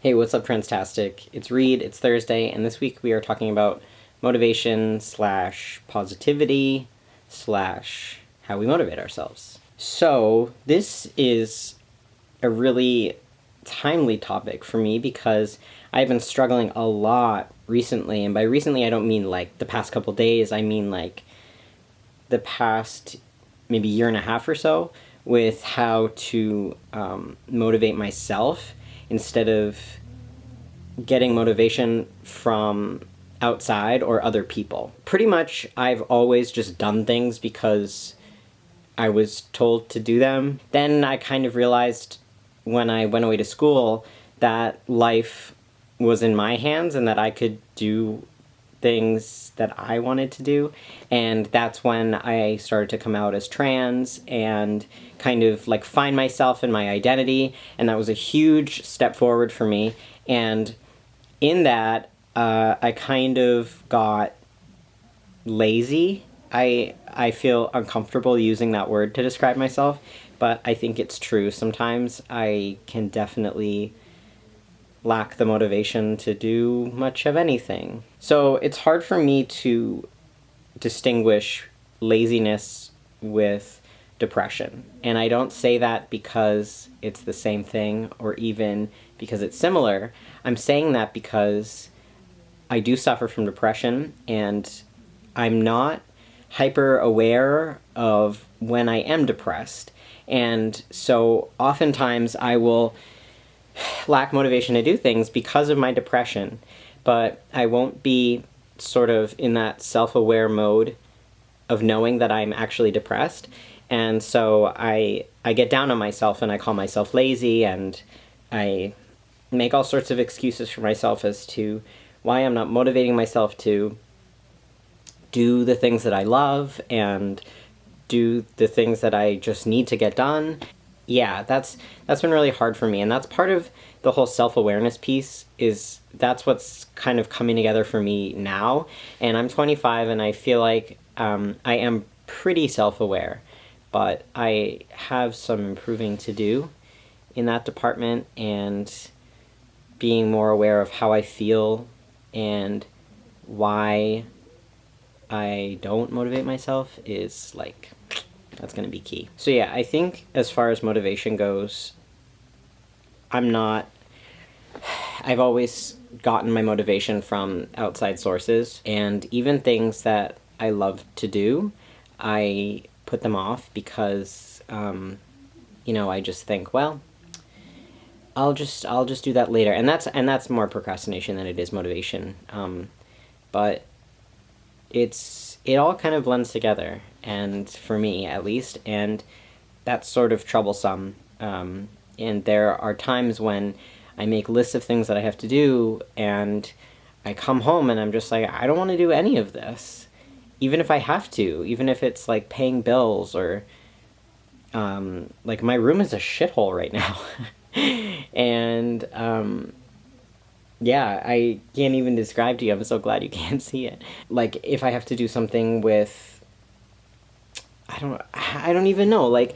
Hey, what's up, Transtastic? It's Reed, it's Thursday, and this week we are talking about motivation slash positivity slash how we motivate ourselves. So, this is a really timely topic for me because I've been struggling a lot recently, and by recently I don't mean like the past couple days, I mean like the past maybe year and a half or so with how to motivate myself instead of getting motivation from outside or other people. Pretty much, I've always just done things because I was told to do them. Then I kind of realized when I went away to school that life was in my hands and that I could do things that I wanted to do. And that's when I started to come out as trans and kind of like find myself and my identity. And that was a huge step forward for me. And in that, I kind of got lazy. I feel uncomfortable using that word to describe myself, but I think it's true. Sometimes I can definitely lack the motivation to do much of anything. So it's hard for me to distinguish laziness with depression. And I don't say that because it's the same thing or even because it's similar. I'm saying that because I do suffer from depression and I'm not hyper aware of when I am depressed. And so oftentimes I will lack motivation to do things because of my depression, but I won't be sort of in that self-aware mode of knowing that I'm actually depressed. And so I get down on myself and I call myself lazy and I make all sorts of excuses for myself as to why I'm not motivating myself to do the things that I love and do the things that I just need to get done. Yeah, that's been really hard for me, and that's part of the whole self-awareness piece. Is that's what's kind of coming together for me now. And I'm 25 and I feel like I am pretty self-aware, but I have some improving to do in that department, and being more aware of how I feel and why I don't motivate myself is like, that's going to be key. So yeah, I think as far as motivation goes, I've always gotten my motivation from outside sources, and even things that I love to do, I put them off because, I just think, well, I'll just do that later, and that's more procrastination than it is motivation. But it all kind of blends together, and for me at least, and that's sort of troublesome. And there are times when I make lists of things that I have to do, and I come home and I'm just like, I don't want to do any of this, even if I have to, even if it's like paying bills or like my room is a shithole right now. And yeah, I can't even describe to you. I'm so glad you can't see it. Like, if I have to do something with, I don't even know, like,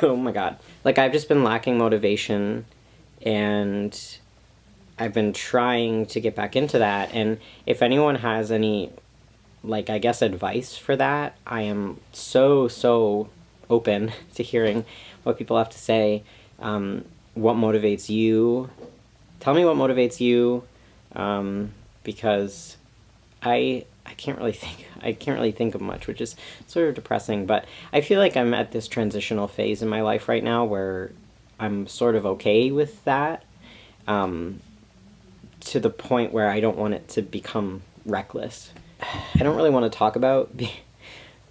oh my god. Like, I've just been lacking motivation, and I've been trying to get back into that, and if anyone has any, like, I guess advice for that, I am so open to hearing what people have to say. What motivates you? Tell me what motivates you, because I can't really think of much, which is sort of depressing, but I feel like I'm at this transitional phase in my life right now where I'm sort of okay with that, to the point where I don't want it to become reckless. I don't really want to talk about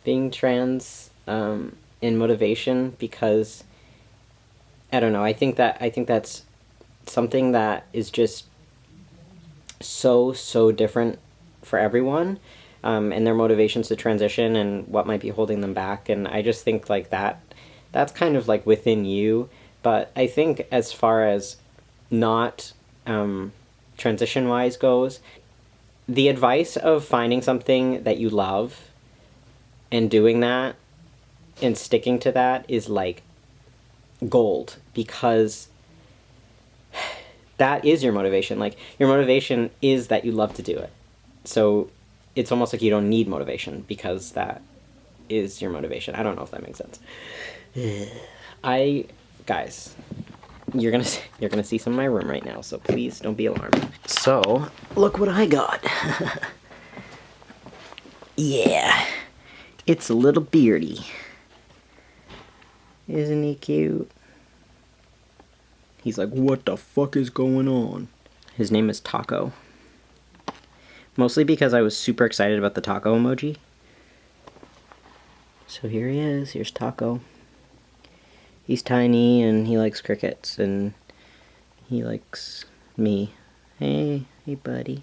being trans in motivation because I don't know. I think that's something that is just so different for everyone, and their motivations to transition and what might be holding them back. And I just think like that's kind of like within you. But I think as far as not transition wise goes, the advice of finding something that you love and doing that and sticking to that is like gold, because that is your motivation. Like, your motivation is that you love to do it. So it's almost like you don't need motivation because that is your motivation. I don't know if that makes sense. Guys, you're gonna see some of my room right now, so please don't be alarmed. So, look what I got. Yeah, it's a little beardy. Isn't he cute? He's like, what the fuck is going on? His name is Taco. Mostly because I was super excited about the taco emoji. So here he is. Here's Taco. He's tiny and he likes crickets and he likes me. Hey buddy.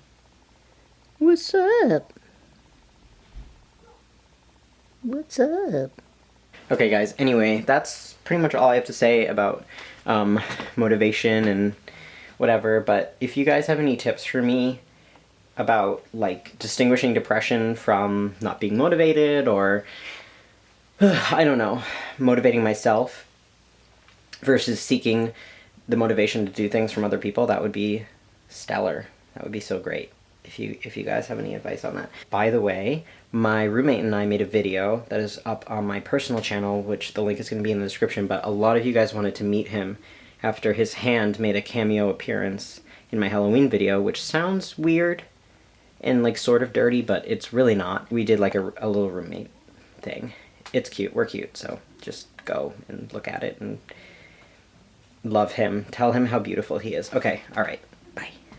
What's up? What's up? Okay guys, anyway, that's pretty much all I have to say about motivation and whatever, but if you guys have any tips for me about like distinguishing depression from not being motivated, or I don't know, motivating myself versus seeking the motivation to do things from other people, that would be stellar. That would be so great if you guys have any advice on that. By the way, my roommate and I made a video that is up on my personal channel, which the link is going to be in the description, but a lot of you guys wanted to meet him after his hand made a cameo appearance in my Halloween video, which sounds weird and like sort of dirty, but it's really not. We did like a little roommate thing. It's cute. We're cute, so just go and look at it and love him. Tell him how beautiful he is. Okay, all right.